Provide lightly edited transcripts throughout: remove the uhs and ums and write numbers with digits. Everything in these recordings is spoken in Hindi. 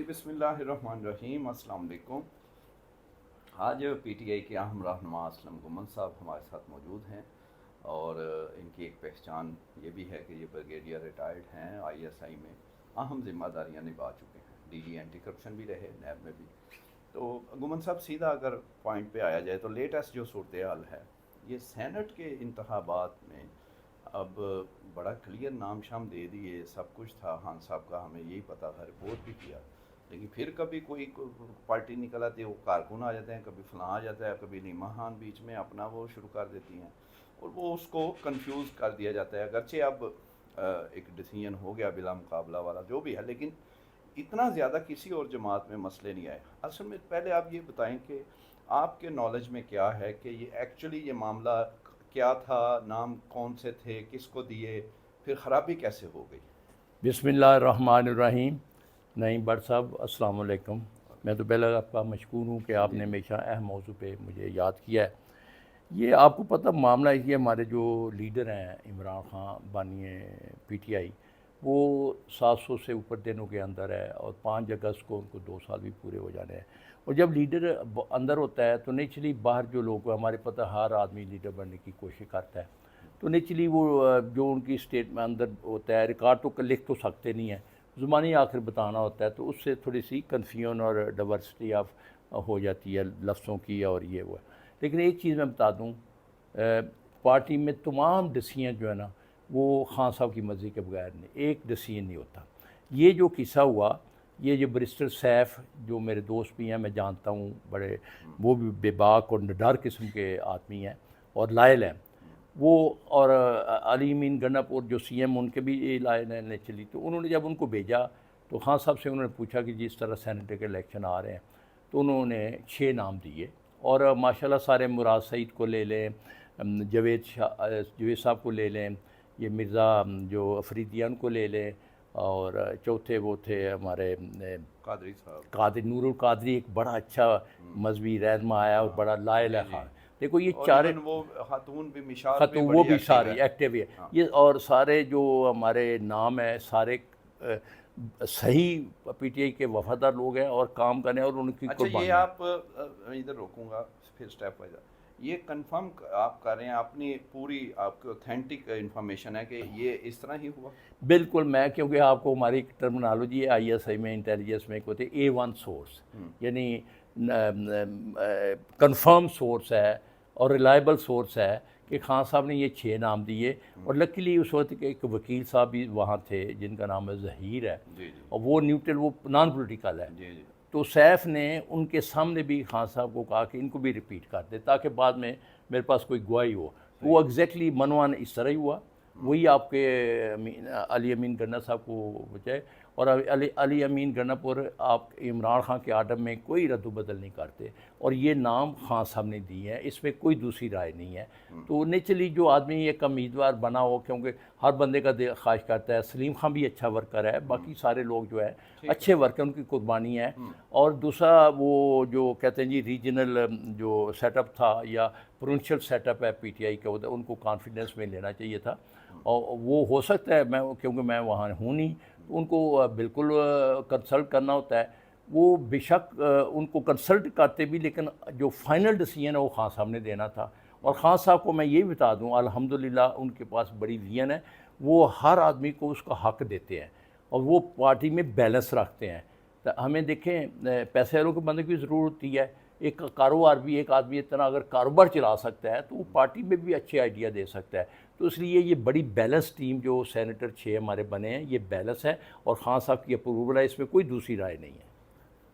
बिस्मिल्लाहिर्रहमानिर्रहीम, अस्सलाम वालेकुम। आज पीटीआई के अहम रहनुमा असलम गुमन साहब हमारे साथ मौजूद हैं और इनकी एक पहचान ये भी है कि ये ब्रिगेडियर रिटायर्ड हैं, आईएसआई में अहम जिम्मेदारियां निभा चुके हैं, डीजी एंटी करप्शन भी रहे, नैब में भी। तो गुमन साहब, सीधा अगर पॉइंट पे आया जाए तो लेटेस्ट जो सूरत हाल है, ये सेनेट के इंतखाबात में अब बड़ा क्लियर नाम शाम दे दिए, सब कुछ था खान साहब का, हमें यही पता था, रिपोर्ट भी किया, लेकिन फिर कभी कोई पार्टी निकल आती है, वो कारकुन आ जाते हैं, कभी फलां आ जाता है, कभी नीमा खान बीच में अपना वो शुरू कर देती हैं और वो उसको कंफ्यूज कर दिया जाता है। अगरचे अब एक डिसीजन हो गया बिला मुकाबला वाला जो भी है, लेकिन इतना ज़्यादा किसी और जमात में मसले नहीं आए। असल में पहले आप ये बताएं कि आपके नॉलेज में क्या है कि ये एक्चुअली ये मामला क्या था, नाम कौन से थे, किसको दिए, फिर ख़राबी कैसे हो गई? बिस्मिल्लाहिर्रहमानिर्रहीम। नहीं बट साहब, अस्सलाम वालेकुम। मैं तो पहले आपका मशकूर हूँ कि आपने हमेशा अहम मौजू पे मुझे याद किया है। ये आपको पता मामला ये, हमारे जो लीडर हैं इमरान खान बानी पीटीआई, वो 700 से ऊपर दिनों के अंदर है और 5 अगस्त को उनको 2 साल भी पूरे हो जाने हैं। और जब लीडर अंदर होता है तो नेचुरली बाहर जो लोग, हमारे पता हर आदमी लीडर बनने की कोशिश करता है, तो नेचुरली वो जो उनकी स्टेट में अंदर होता है, रिकॉर्ड तो लिख तो सकते नहीं है, ज़ुबानी आखिर बताना होता है, तो उससे थोड़ी सी कन्फ्यूजन और डाइवर्सिटी ऑफ हो जाती है लफ्ज़ों की और ये वो है। लेकिन एक चीज़ मैं बता दूँ, पार्टी में तमाम डिसीजन जो है ना, वो खान साहब की मर्ज़ी के बगैर नहीं, एक डिसीजन नहीं होता। ये जो किस्सा हुआ, ये जो बैरिस्टर सैफ, जो मेरे दोस्त भी हैं, मैं जानता हूँ, बड़े वो भी बेबाक और निडर किस्म के आदमी हैं और लायल हैं वो, और अली अमीन गन्नापुर जो सीएम, उनके भी ये लाइन ने चली। तो उन्होंने जब उनको भेजा तो खान साहब से उन्होंने पूछा कि जिस तरह सेनेटर के इलेक्शन आ रहे हैं, तो उन्होंने 6 नाम दिए और माशाल्लाह सारे, मुराद सईद को ले लें, जवेद साहब को ले लें, ये मिर्ज़ा जो अफरीदियान को ले लें, और चौथे वो थे हमारे कादरी साहब, कादरी, नूरुल कादरी, एक बड़ा अच्छा मजहबी रहनुमा आया और बड़ा लायल है। हाँ, देखो ये और चारे वो खातून भी, मिशाल भी खातून वो बड़ी भी एक्टिव सारी है। एक्टिव है। हाँ। ये और सारे जो हमारे नाम है, सारे सही पीटीआई के वफादार लोग हैं और काम करने और उनकी अच्छा, ये कुर्बानी। आप इधर रोकूंगा, फिर स्टेप वाइज ये कंफर्म आप कर रहे हैं, अपनी पूरी आपकी ऑथेंटिक इंफॉर्मेशन है कि ये इस तरह ही हुआ? बिल्कुल, मैं, क्योंकि आपको हमारी टर्मिनोलॉजी है आईएसआई में, इंटेलिजेंस में होते A1 सोर्स, यानी कंफर्म सोर्स है और रिलायबल सोर्स है कि खान साहब ने ये 6 नाम दिए। और लकीली उस वक्त के एक वकील साहब भी वहाँ थे जिनका नाम है ज़हीर है, जी जी और वो न्यूट्रल, वो नॉन पॉलिटिकल है। जी जी। तो सैफ ने उनके सामने भी खान साहब को कहा कि इनको भी रिपीट कर दे ताकि बाद में मेरे पास कोई गवाही हो। वो एग्जैक्टली मनवान इस तरह ही हुआ, वही आपके अली अमीन गन्ना साहब को बचाए। और अली अमीन गन्नापुर आप इमरान खान के आर्डर में कोई रद्द-बदल नहीं करते, और ये नाम खान साहब ने दिए हैं, इसमें कोई दूसरी राय नहीं है। तो नेचुरली जो आदमी एक उम्मीदवार बना हो, क्योंकि हर बंदे का दिल ख्वाहिश करता है, सलीम खान भी अच्छा वर्कर है, बाकी सारे लोग जो है अच्छे वर्कर, उनकी कुर्बानी है। और दूसरा वो जो कहते हैं जी रीजनल जो सेटअप था या प्रोविंशियल सेटअप है पीटीआई का, उनको कॉन्फिडेंस में लेना चाहिए था, और वो हो सकता है, मैं क्योंकि मैं वहाँ हूँ नहीं, उनको बिल्कुल कंसल्ट करना होता है। वो बेशक उनको कंसल्ट करते भी, लेकिन जो फाइनल डिसीजन है वो खान साहब ने देना था। और ख़ान साहब को मैं ये बता दूं, अल्हम्दुलिल्लाह उनके पास बड़ी विजन है, वो हर आदमी को उसका हक देते हैं और वो पार्टी में बैलेंस रखते हैं। तो हमें देखें, पैसे वालों के बंदे की ज़रूरत होती है, एक कारोबार भी, एक आदमी इतना अगर कारोबार चला सकता है तो वो पार्टी में भी अच्छे आइडिया दे सकता है। तो इसलिए ये बड़ी बैलेंस टीम जो सेनेटर 6 हमारे बने हैं, ये बैलेंस है और ख़ान साहब की अप्रूवल है, इसमें कोई दूसरी राय नहीं है।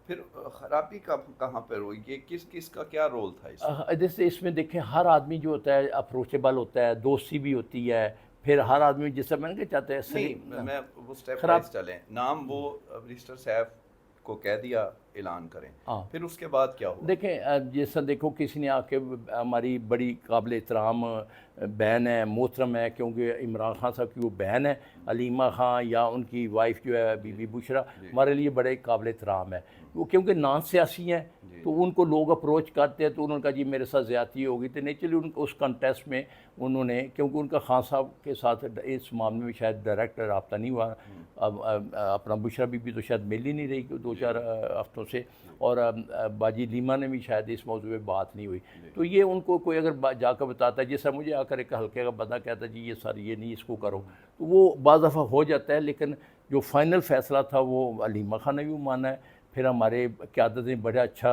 फिर खराबी कहाँ पर हुई, ये किस किस का क्या रोल था इसमें? जैसे इसमें देखें, हर आदमी जो होता है अप्रोचेबल होता है, दोस्ती भी होती है, फिर हर आदमी जैसे मैंने क्या चाहते हैं नहीं, मैं वो स्टेप खराब वाइज चलें। नाम वो रजिस्टर साहब को कह दिया, ऐलान करें, हाँ। फिर उसके बाद क्या हुआ? देखें जैसा देखो किसी ने आके हमारी बड़ी काबिल एहतराम बहन है, मोहतरम है, क्योंकि इमरान खान साहब की वो बहन है अलीमा खान, या उनकी वाइफ जो है बीबी बुशरा, हमारे लिए बड़े काबिल एहतराम है वो, क्योंकि नान सियासी हैं तो उनको लोग अप्रोच करते हैं तो उन्होंने कहा जी मेरे साथ ज़्यादती होगी, तो नेचुरली उनको उस कंटेस्ट में उन्होंने, क्योंकि उनका खान साहब के साथ इस मामले में शायद डायरेक्ट रब्ता नहीं हुआ, अब अपना बुशरा बीबी तो शायद मिल ही नहीं रही 2-4 हफ्तों से, और बाजी लीमा ने भी शायद इस मौजू पे बात नहीं हुई, तो ये उनको कोई अगर जाकर बताता है, जैसा मुझे आकर एक हल्के का बंदा कहता है जी ये सर ये नहीं इसको करो, तो वो बाज़ दफ़ा हो जाता है, लेकिन जो फाइनल फ़ैसला था वो अलीमा खान ने भी माना है। फिर हमारे क़यादत ने बड़ा अच्छा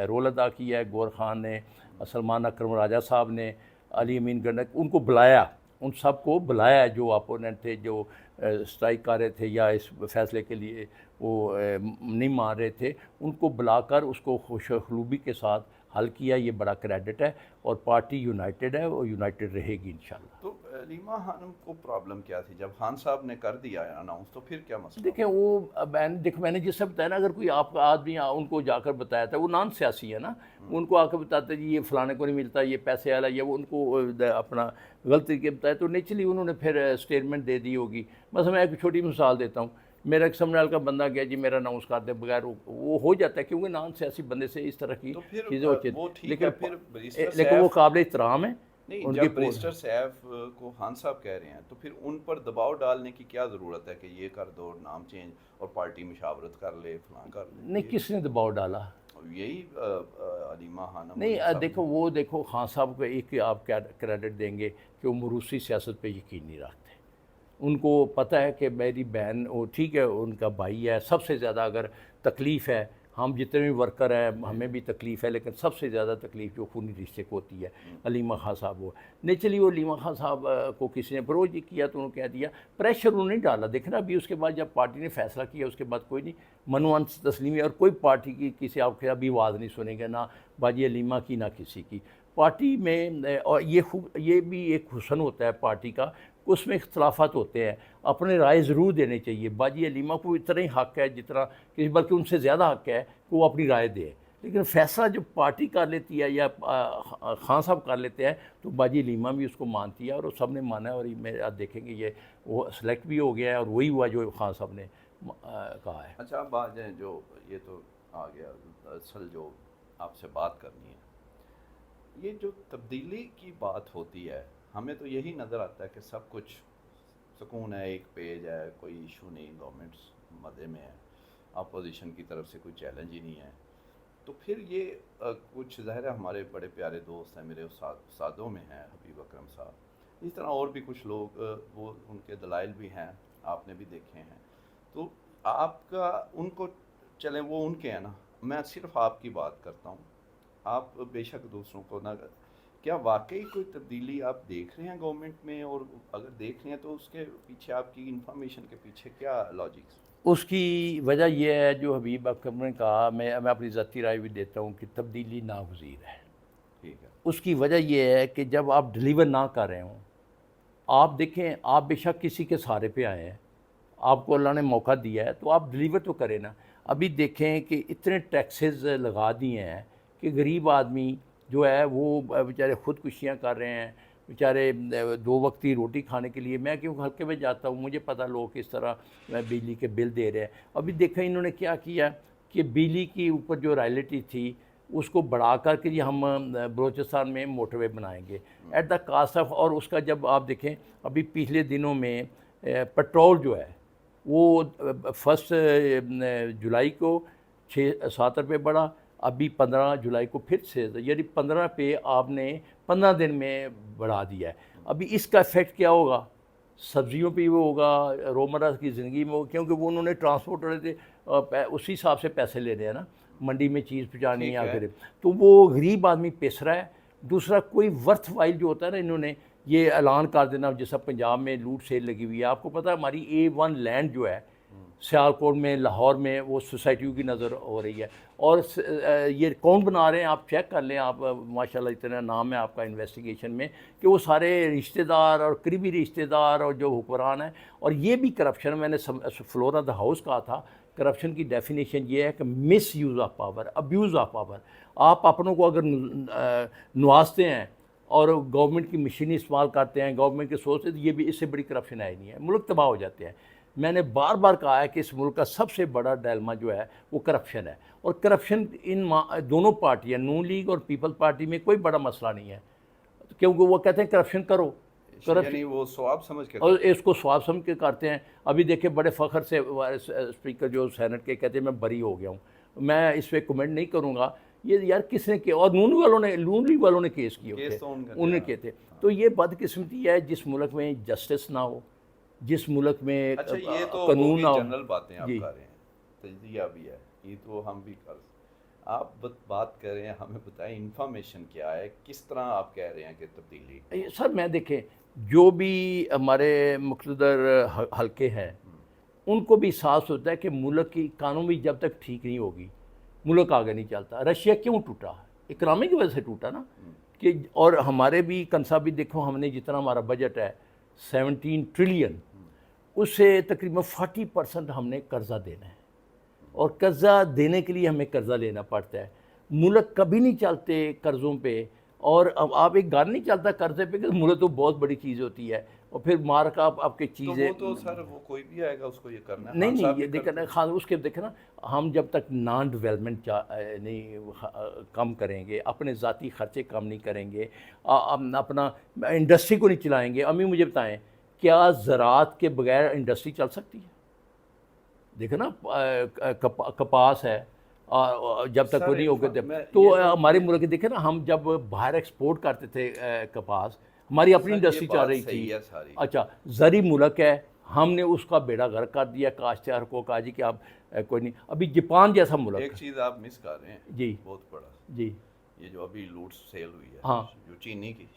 रोल अदा किया है, गौर खान ने, सलमान अकरम राजा साहब ने, अली अमीन गंडक, उनको बुलाया, उन सब को बुलाया जो अपोनेंट थे, जो स्ट्राइक कर रहे थे या इस फैसले के लिए वो नहीं मान रहे थे, उनको बुलाकर उसको खुशखलूबी के साथ हल किया। ये बड़ा क्रेडिट है और पार्टी यूनाइटेड है और यूनाइटेड रहेगी इंशाल्लाह। तो रीमा खानम को प्रॉब्लम क्या थी जब खान साहब ने कर दिया अनाउंस, तो फिर क्या मसला? देखें वो मैंने जिससे बताया ना, अगर कोई आपका आदमी उनको जाकर बताया था, वो नॉन सियासी है ना, उनको आकर बताते जी ये फलाने को नहीं मिलता, ये पैसे वाला, ये वो उनको अपना गलत तरीके बताया, तो नेचुरली उन्होंने फिर स्टेटमेंट दे दी होगी। बस मैं एक छोटी मिसाल देता हूँ, मेरा एक समनाल का बंदा गया जी मेरा अनाउंस कर दे बगैर, वो हो जाता है क्योंकि नॉन सियासी बंदे से इस तरह की चीज़ें होती हैं, लेकिन वो काबिल एहतराम है। नहीं, जब बैरिस्टर सैफ को खान साहब कह रहे हैं तो फिर उन पर दबाव डालने की क्या ज़रूरत है कि ये कर दो, नाम चेंज, और पार्टी मुशावरत कर ले, फलां कर ले? नहीं, किसने दबाव डाला? यही अलीमा खानम। नहीं देखो वो देखो खान साहब को एक आप क्रेडिट देंगे कि वो मरूसी सियासत पे यकीन नहीं रखते। उनको पता है कि मेरी बहन, वो ठीक है उनका भाई है, सबसे ज़्यादा अगर तकलीफ़ है, हम जितने भी वर्कर हैं हमें भी तकलीफ़ है, लेकिन सबसे ज़्यादा तकलीफ़ जो खूनी रिश्ते को होती है अलीमा खान साहब वो नेचुरली, वो अलीमा खान साहब को किसी ने अप्रोच किया तो उन्होंने कह दिया, प्रेशर उन्होंने नहीं डाला। देखना अभी उसके बाद जब पार्टी ने फैसला किया उसके बाद कोई नहीं मनवान तस्लीमी, और कोई पार्टी की किसी आपके अभी आवाज़ नहीं सुनेंगे, ना बाजी अलीमा की ना किसी की पार्टी में। और ये भी एक हुस्न होता है पार्टी का, उसमें इख्तलाफात होते हैं, अपने राय ज़रूर देने चाहिए। बाजी अलीमा को इतना ही हक़ है जितना कि, बल्कि उनसे ज़्यादा हक़ है कि वो अपनी राय दे, लेकिन फ़ैसला जब पार्टी कर लेती है या खान साहब कर लेते हैं तो बाजी अलीमा भी उसको मानती है, और वो सब ने माना है। और मेरे आप देखेंगे ये वो सेलेक्ट भी हो गया है और वही हुआ जो खान साहब ने कहा है। अच्छा, अब आ जाए जो ये तो आ गया, असल जो आपसे बात करनी है, ये जो तब्दीली की बात होती है, हमें तो यही नज़र आता है कि सब कुछ सुकून है, एक पेज है, कोई इशू नहीं, गवर्नमेंट मज़े में है, अपोजिशन की तरफ से कोई चैलेंज ही नहीं है। तो फिर ये कुछ ज़ाहिर है हमारे बड़े प्यारे दोस्त हैं, मेरे उस्तादों में हैं हबीब अकरम साहब, इस तरह और भी कुछ लोग, वो उनके दलाइल भी हैं, आपने भी देखे हैं, तो आपका उनको, चलें वो उनके हैं ना, मैं सिर्फ आपकी बात करता हूँ, आप बेशक दूसरों को ना, क्या वाकई कोई तब्दीली आप देख रहे हैं गवर्नमेंट में? और अगर देख रहे हैं तो उसके पीछे आपकी इंफॉर्मेशन के पीछे क्या लॉजिक्स? उसकी वजह यह है जो हबीब अकरम ने कहा, मैं अपनी ज़ाती राय भी देता हूँ कि तब्दीली नागुज़ीर है। ठीक है। उसकी वजह यह है कि जब आप डिलीवर ना कर रहे हों, आप देखें, आप बेशक किसी के सहारे पे आए हैं, आपको अल्लाह ने मौका दिया है तो आप डिलीवर तो करें ना। अभी देखें कि इतने टैक्सेस लगा दिए हैं कि गरीब आदमी जो है वो बेचारे ख़ुदकुशियाँ कर रहे हैं, बेचारे 2 वक्त की रोटी खाने के लिए। मैं क्यों हल्के में जाता हूँ, मुझे पता लोग किस तरह बिजली के बिल दे रहे हैं। अभी देखा इन्होंने क्या किया कि बिजली के ऊपर जो रॉयल्टी थी उसको बढ़ा कर के हम बलूचिस्तान में मोटरवे बनाएंगे एट द कास्ट ऑफ, और उसका जब आप देखें अभी पिछले दिनों में पेट्रोल जो है वो 1 जुलाई को 6-7 रुपये बढ़ा, अभी 15 जुलाई को फिर से, यानी 15 पे आपने 15 दिन में बढ़ा दिया है। अभी इसका इफ़ेक्ट क्या होगा? सब्जियों पे वो होगा, रोज़मर्रा की ज़िंदगी में होगा, क्योंकि वो उन्होंने ट्रांसपोर्ट वाले थे उसी हिसाब से पैसे ले रहे हैं ना, मंडी में चीज़ पहुँचानी है या फिर, तो वो गरीब आदमी पिस रहा है। दूसरा कोई वर्थ वाइल जो होता है ना, इन्होंने ये ऐलान कर देना, जैसा पंजाब में लूट सेल लगी हुई है, आपको पता है हमारी A1 लैंड जो है सियालकोट में, लाहौर में, वो सोसाइटियों की नज़र हो रही है। और ये कौन बना रहे हैं आप चेक कर लें, आप माशाल्लाह इतना नाम है आपका इन्वेस्टिगेशन में कि वो सारे रिश्तेदार और करीबी रिश्तेदार और जो हुक्मरान हैं, और ये भी करप्शन, मैंने फ्लोरा द हाउस कहा था, करप्शन की डेफिनेशन ये है कि miss use of power, abuse of power. आप अपनों को अगर नवाजते हैं और गवर्नमेंट की मशीनी इस्तेमाल करते हैं, गवर्नमेंट के सोर्स, तो ये भी इससे बड़ी करप्शन है ही नहीं है, मुल्क तबाह हो जाते हैं। मैंने बार बार कहा है कि इस मुल्क का सबसे बड़ा डायलमा जो है वो करप्शन है, और करप्शन इन दोनों पार्टियाँ, नून लीग और पीपल पार्टी में कोई बड़ा मसला नहीं है, क्योंकि वो कहते हैं करप्शन करो, यानी वो स्वाब समझ के और इसको स्वाब समझ के करते हैं। अभी देखिए बड़े फ़ख्र से स्पीकर जो सेनेट के कहते हैं मैं बरी हो गया हूँ, मैं इस पर कमेंट नहीं करूँगा। ये यार किसने किया, और नून लीग वालों ने केस किए थे, उन्होंने किए थे। तो ये बदकिस्मती है जिस मुल्क में जस्टिस ना हो, जिस मुल्क में अच्छा ये तो कानून ना हो। जनरल बातें आप कर रहे हैं, तजिया भी है, ये तो हम भी कर, आप बात कर रहे हैं, हमें बताएं इंफॉर्मेशन क्या है, किस तरह आप कह रहे हैं कि तब्दीली। सर मैं देखें, जो भी हमारे मुख्तदर हल्के हैं उनको भी एहसास होता है कि मुल्क की इकानमी जब तक ठीक नहीं होगी मुल्क आगे नहीं चलता। रशिया क्यों टूटा, इकनॉमी की वजह से टूटा ना, कि और हमारे भी कंसा भी देखो, हमने जितना हमारा बजट है 17 ट्रिलियन, उससे तकरीबन 40% हमने कर्ज़ा देना है, और कर्ज़ा देने के लिए हमें कर्ज़ा लेना पड़ता है। मुल्क कभी नहीं चलते कर्ज़ों पे, और अब आप एक घर नहीं चलता कर्ज़े पे, कि मुल्क तो बहुत बड़ी चीज़ होती है, और फिर मार का आपके चीज़ें तो सर वो कोई भी आएगा उसको ये करना नहीं, ये देखना खास उसके देखे ना, हम जब तक नॉन डेवलपमेंट नहीं कम करेंगे, अपने ज़ाती खर्चे कम नहीं करेंगे, अपना इंडस्ट्री को नहीं चलाएंगे। अम्मी मुझे बताएं, क्या ज़राअत के बगैर इंडस्ट्री चल सकती है? देखो ना, कपास है, जब तक वो नहीं होगा तो हमारे मुल्क देखे ना, हम जब बाहर एक्सपोर्ट करते थे कपास, हमारी अपनी इंडस्ट्री चल रही थी। अच्छा, ज़री मुल्क है, हमने उसका बेड़ा गर्क कर दिया काश्तकार को, कहा जी कि आप कोई नहीं। अभी जापान जैसा मुल्क, एक चीज़ आप मिस कर रहे हैं जी, बहुत बड़ा जी, ये जो अभी लूट सेल हुई है, हाँ, जो चीनी की,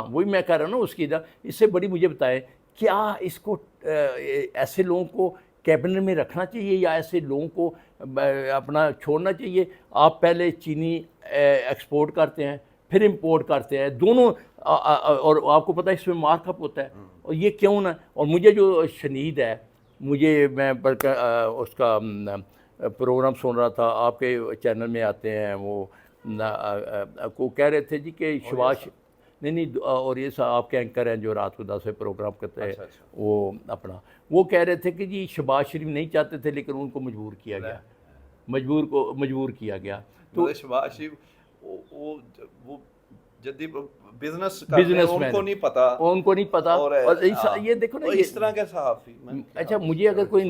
वही मैं कह रहा हूँ ना उसकी। इससे बड़ी मुझे बताएं, क्या इसको ऐसे लोगों को कैबिनेट में रखना चाहिए या ऐसे लोगों को अपना छोड़ना चाहिए? आप पहले चीनी एक्सपोर्ट करते हैं, फिर इंपोर्ट करते हैं, दोनों, और आपको पता है इसमें मार्कअप होता है, और ये क्यों ना। और मुझे जो शनीद है, मैं उसका प्रोग्राम सुन रहा था, आपके चैनल में आते हैं, वो को कह रहे थे जी कि शबाश नहीं, और ये आपके एंकर हैं जो रात को 10 बजे प्रोग्राम करते हैं, अच्छा। वो कह रहे थे कि जी शहबाज शरीफ नहीं चाहते थे, लेकिन उनको मजबूर किया गया, मजबूर किया गया। तो शहबाज शरीफ वो जल्दी बिजनेस उनको नहीं पता, और ये देखो ना, इस तरह के सहाफ़ी। अच्छा, मुझे अगर कोई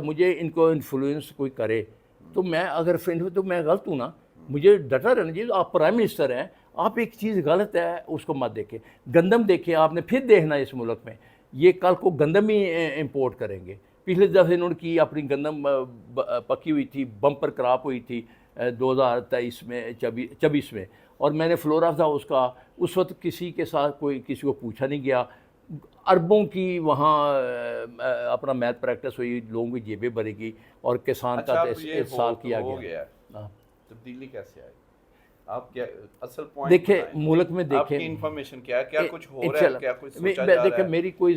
मुझे इनको इन्फ्लुएंस कोई करे, तो मैं अगर तो मैं गलत हूँ ना, मुझे डटा रहना चाहिए। आप प्राइम मिनिस्टर हैं, आप एक चीज़ गलत है उसको मत देखें। गंदम देखें आपने, फिर देखना इस मुल्क में ये कल को गंदम ही इंपोर्ट करेंगे। पिछले दफ़े इन्होंने की अपनी गंदम पकी हुई थी, बम्पर क्रॉप हुई थी 2023 में 24 में, और मैंने फ्लोर ऑफ द हाउस का उस वक्त किसी के साथ किसी को पूछा नहीं गया। अरबों की वहाँ अपना मैथ प्रैक्टिस हुई, लोगों की जेबें भरेगी, और किसान का इस साल किया गया। तब्दीली कैसे आई? आप क्या असल पॉइंट देखें मुल्क में, देखें आपकी इन्फॉर्मेशन क्या कुछ हो रहा है, क्या कुछ सोचा जा रहा है? देखिए मेरी कोई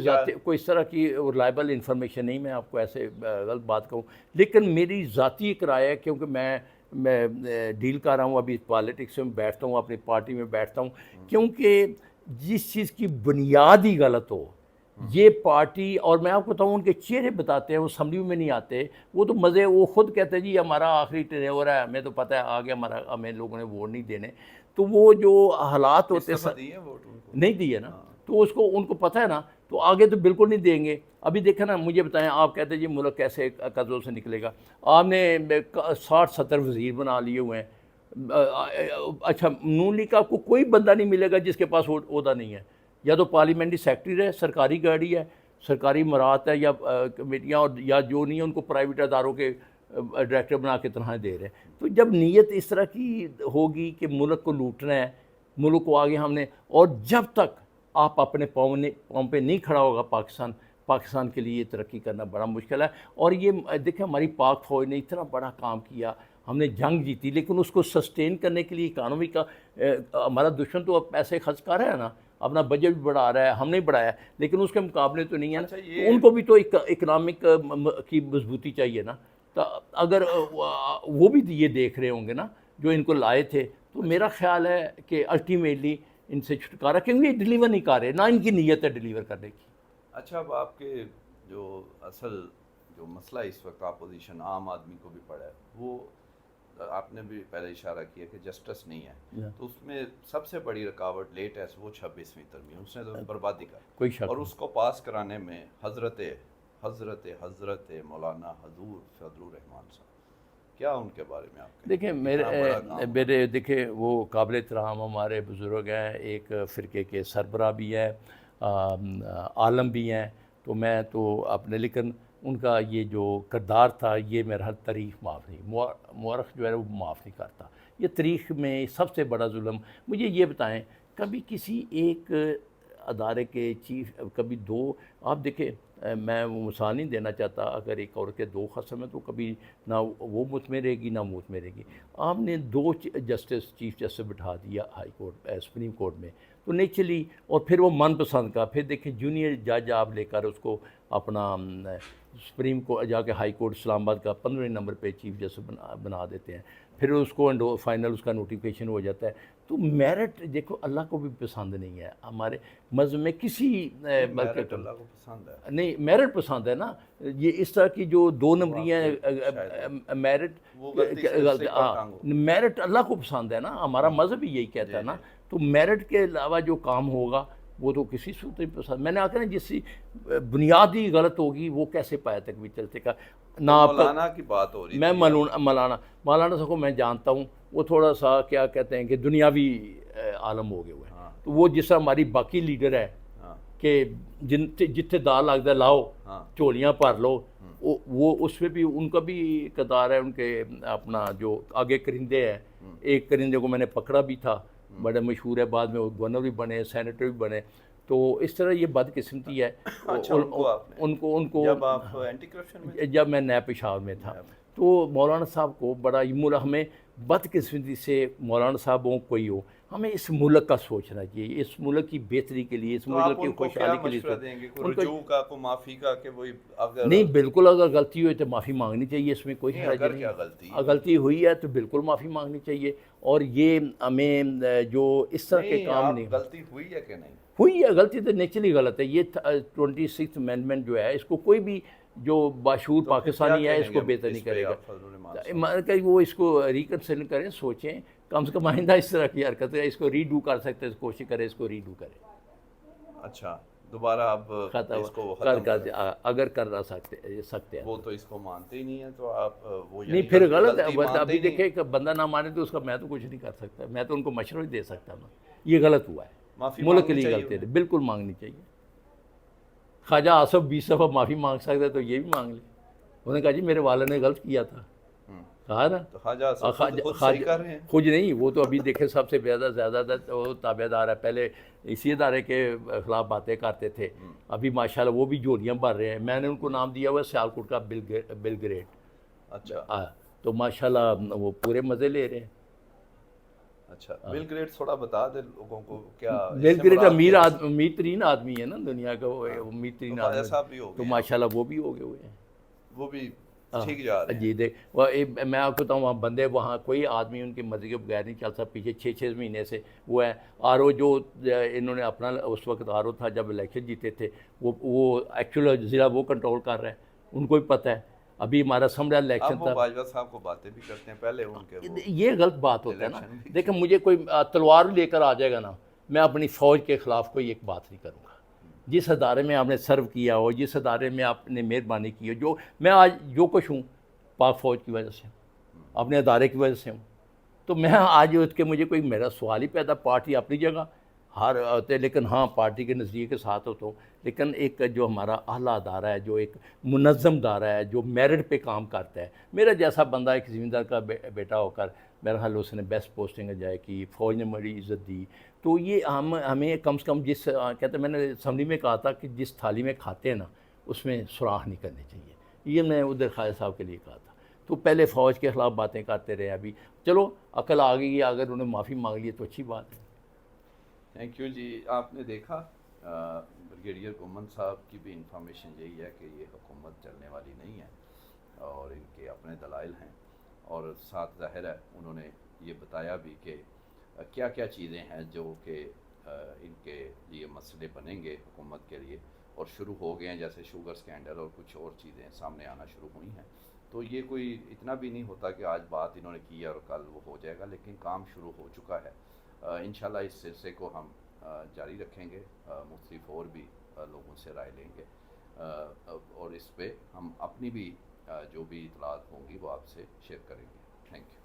इस तरह की रिलायबल इन्फॉर्मेशन नहीं, मैं आपको ऐसे गलत बात कहूँ, लेकिन मेरी ज़ाती एक राय है, क्योंकि मैं डील कर रहा हूँ, अभी पॉलिटिक्स में बैठता हूँ, अपनी पार्टी में बैठता हूँ, क्योंकि जिस चीज़ की बुनियाद ही गलत हो, ये पार्टी, और मैं आपको बताऊँ उनके चेहरे बताते हैं, वो असम्बली में नहीं आते, वो तो मज़े, वो खुद कहते हैं जी हमारा आखिरी टेन्योर है, हमें तो पता है आगे हमें लोगों ने वोट नहीं देने। तो वो जो हालात होते हैं, नहीं दिए ना, तो उसको उनको पता है ना, तो आगे तो बिल्कुल नहीं देंगे। अभी देखा ना, मुझे बताएं, आप कहते हैं जी मुल्क कैसे कर्ज़ों से निकलेगा? आपने 60-70 वज़ीर बना लिए हुए हैं। अच्छा, नून लीग का आपको कोई बंदा नहीं मिलेगा जिसके पास ओहदा नहीं है, या तो पार्लियामेंट्री सेक्रेटरी है, सरकारी गाड़ी है, सरकारी मराहत है, या कमेटियाँ, और या जो नहीं है उनको प्राइवेट अदारों के डायरेक्टर बना के तनख्वाहें दे रहे हैं। तो जब नीयत इस तरह की होगी कि मुल्क को लूटना है, मुल्क को आगे हमने, और जब तक आप अपने पाँव पे नहीं खड़ा होगा पाकिस्तान के लिए तरक्की करना बड़ा मुश्किल है। और ये देखें, हमारी पाक फ़ौज ने इतना बड़ा काम किया, हमने जंग जीती, लेकिन उसको सस्टेन करने के लिए इकानमी का हमारा दुश्मन तो अब पैसे खर्च कर रहा है ना, अपना बजट भी बढ़ा रहा है, हमने बढ़ाया, लेकिन उसके मुकाबले तो नहीं है। अच्छा, तो उनको भी तो इकनॉमिक की मजबूती चाहिए ना। तो अगर वो भी ये देख रहे होंगे ना जो इनको लाए थे, तो मेरा ख्याल है कि अल्टीमेटली इनसे छुटकारा, क्योंकि ये डिलीवर नहीं कर रहे, ना इनकी नीयत है डिलीवर करने की। अच्छा, अब आपके जो असल जो मसला इस वक्त अपोजिशन आम आदमी को भी पड़ा है, वो आपने भी पहले इशारा किया कि जस्टिस नहीं है, तो उसमें सबसे बड़ी रुकावट लेटेस्ट वो 26वीं तरमीम, उसने तो बर्बादी कर, कोई शक और नहीं। उसको पास कराने में हज़रत मौलाना हजूर फजलुर रहमान साहब, क्या उनके बारे में आप देखिए मेरे देखिए वो काबिल एहतराम हमारे बुज़ुर्ग हैं, एक फ़िरके के सरबरा भी हैं, आलम भी हैं, तो मैं तो अपने, लेकिन उनका ये जो किरदार था ये मेरा हर तारीख़ माफ़ नहीं, मौरख़ जो है वो माफ़ नहीं करता। ये तारीख़ में सबसे बड़ा जुल्म, मुझे ये बताएं कभी किसी एक अदारे के चीफ, कभी दो, आप देखें मैं वो मिसाल नहीं देना चाहता, अगर एक औरत के दो ख़सम है तो कभी ना वो मुझ में रहेगी ना मुझ में रहेगी। आपने दो जस्टिस चीफ जस्टिस बिठा दिया हाई कोर्ट सुप्रीम कोर्ट में, तो नेचुरली, और फिर वो मनपसंद का, फिर देखिए जूनियर जज आप लेकर उसको अपना सुप्रीम कोर्ट जाके हाई कोर्ट इस्लामाबाद का 15वें नंबर पे चीफ जस्टिस बना देते हैं, फिर उसको फाइनल उसका नोटिफिकेशन हो जाता है। तो मेरिट देखो अल्लाह को भी पसंद नहीं है, हमारे मज़हब में किसी मेरिट अल्लाह को पसंद है नहीं, मेरिट पसंद है ना। ये इस तरह की जो दो नंबरियाँ मेरिट, मेरिट अल्लाह को पसंद है ना, हमारा मज़हब भी यही कहता है ना। तो मेरिट के अलावा जो काम होगा वो तो किसी सूरत में पसंद, मैंने आकर ना जिसकी बुनियादी गलत होगी वो कैसे पाया तक भी चलते का ना। तो आपका मौलाना की बात हो रही मैं थी, मौलाना साहब को मैं जानता हूँ, वो थोड़ा सा क्या कहते हैं कि दुनियावी आलम हो गए हुए हैं। तो वो जिस हमारी बाकी लीडर है कि जिथे दाल लगता लाओ, झोलियाँ भर लो, वो उसमें भी उनका भी किरदार है। उनके अपना जो आगे करिंदे हैं, एक करिंदे को मैंने पकड़ा भी था, बड़े मशहूर है, बाद में वो गवर्नर भी बने, सेनेटर भी बने। तो इस तरह ये बदकिस्मती है। अच्छा, उनको जब आप एंटी करप्शन में, जब मैं नया पेशावर में था, तो मौलाना साहब को बड़ा हमें बदकिस्मती से, मौलाना साहब हो कोई हो, हमें इस मुल्क का सोचना चाहिए, इस मुल्क की बेहतरी के लिए, इस मुल्क की खुशहाली के लिए। उनको माफ़ी का कि वही अगर नहीं, बिल्कुल अगर गलती हुई तो माफ़ी मांगनी चाहिए, इसमें कोई हर्ज नहीं। क्या गलती हुई है तो बिल्कुल माफ़ी मांगनी चाहिए। और ये हमें जो इस तरह के काम नहीं, गलती हुई है कि नहीं हुई है, गलती तो नेचुरली गलत है। ये 26th अमेंडमेंट जो है, इसको कोई भी जो बाशूर पाकिस्तानी है इसको बेहतर नहीं करेगा। वो इसको रिकन्सिडर करें, सोचें, कम से कम आइंदा इस तरह की हरकत है, इसको रीडू कर सकते हैं, कोशिश करें इसको रीडू करें। अच्छा, दोबारा अब इसको अगर कर सकते हैं, वो तो इसको मानते ही नहीं है, तो आप वो नहीं, फिर गलत है। अभी देखे कि बंदा ना माने तो उसका मैं तो कुछ नहीं कर सकता, मैं तो उनको मशवरा ही दे सकता हूँ। ये गलत हुआ है, मुल्क के लिए गलती है, बिल्कुल मांगनी चाहिए। ख्वाजा आसफ 20 दफ़ा माफ़ी मांग सकते तो ये भी मांग ले। उन्होंने कहा जी मेरे वाले ने गलत किया था, कहा ना। तो ख्वाजा खुद नहीं, वो तो अभी देखे सबसे ज़्यादा वो ताबेदार है, पहले इसी अदारे के ख़िलाफ़ बातें करते थे, अभी माशाल्लाह वो भी झोलियाँ भर रहे हैं। मैंने उनको नाम दिया हुआ सियालकोट का बिल ग्रेट। अच्छा, तो माशाल्लाह वो पूरे मज़े ले रहे हैं। अच्छा, बिल गेट्स थोड़ा बता दे लोगों को, क्या बिल गेट्स अमीर तरीन आदमी है ना दुनिया का, वो अमीर तरीन आदमी, तो माशाल्लाह वो भी हो गए हुए हैं, वो भी ठीक जा रहे हैं। जी देख, मैं आपको बताऊँ, वहाँ बंदे, वहाँ कोई आदमी उनकी मर्ज़ी के बगैर नहीं चल सकता। पीछे 6-6 महीने से वो है आर ओ, जो इन्होंने अपना उस वक्त आर ओ था जब इलेक्शन जीते थे, वो एक्चुअल ज़िला वो कंट्रोल कर रहा है, उनको भी पता है। अभी हमारा समरा इलेक्शन था, बाजवा साहब को बातें भी करते हैं पहले उनके, ये गलत बात होता है ना। देखिए मुझे कोई तलवार लेकर आ जाएगा ना, मैं अपनी फ़ौज के ख़िलाफ़ कोई एक बात नहीं करूँगा। जिस अदारे में आपने सर्व किया हो, जिस अदारे में आपने मेहरबानी की हो, जो मैं आज जो कुछ हूँ पाक फ़ौज की वजह से, अपने अदारे की वजह से हूँ, तो मैं आज उसके, मुझे कोई मेरा सवाल ही पैदा, पार्टी अपनी जगह हर होते, लेकिन हाँ पार्टी के नज़रिए के साथ हो तो, लेकिन एक जो हमारा आला अदारा है, जो एक मुनज़्ज़म अदारा है, जो मेरिट पे काम करता है, मेरा जैसा बंदा एक ज़मींदार का बेटा होकर, मेरा ख्याल उसने बेस्ट पोस्टिंग जाए की, फ़ौज ने बड़ी इज़्ज़त दी। तो ये हमें कम से कम, जिस कहते, मैंने असम्बली में कहा था कि जिस थाली में खाते हैं ना उसमें सुराख नहीं करनी चाहिए, ये मैं उधर ख्वाजा साहब के लिए कहा था। तो पहले फ़ौज के ख़िलाफ़ बातें करते रहे, अभी चलो अकल आ गई है, अगर उन्हें माफ़ी मांग ली तो अच्छी बात है। थैंक यू जी। आपने देखा ब्रिगेडियर गुम्मन साहब की भी इंफॉर्मेशन यही है कि ये हुकूमत चलने वाली नहीं है, और इनके अपने दलाइल हैं, और साथ ज़ाहिर है उन्होंने ये बताया भी कि क्या क्या चीज़ें हैं जो कि इनके लिए मसले बनेंगे हुकूमत के लिए, और शुरू हो गए हैं, जैसे शुगर स्कैंडल और कुछ और चीज़ें सामने आना शुरू हुई हैं। तो ये कोई इतना भी नहीं होता कि आज बात इन्होंने की और कल वो हो जाएगा, लेकिन काम शुरू हो चुका है। इंशाल्लाह इस सिलसिले को हम जारी रखेंगे, मुख्तलिफ और भी लोगों से राय लेंगे, और इस पे हम अपनी भी जो भी इतलात होंगी वो आपसे शेयर करेंगे। Thank you.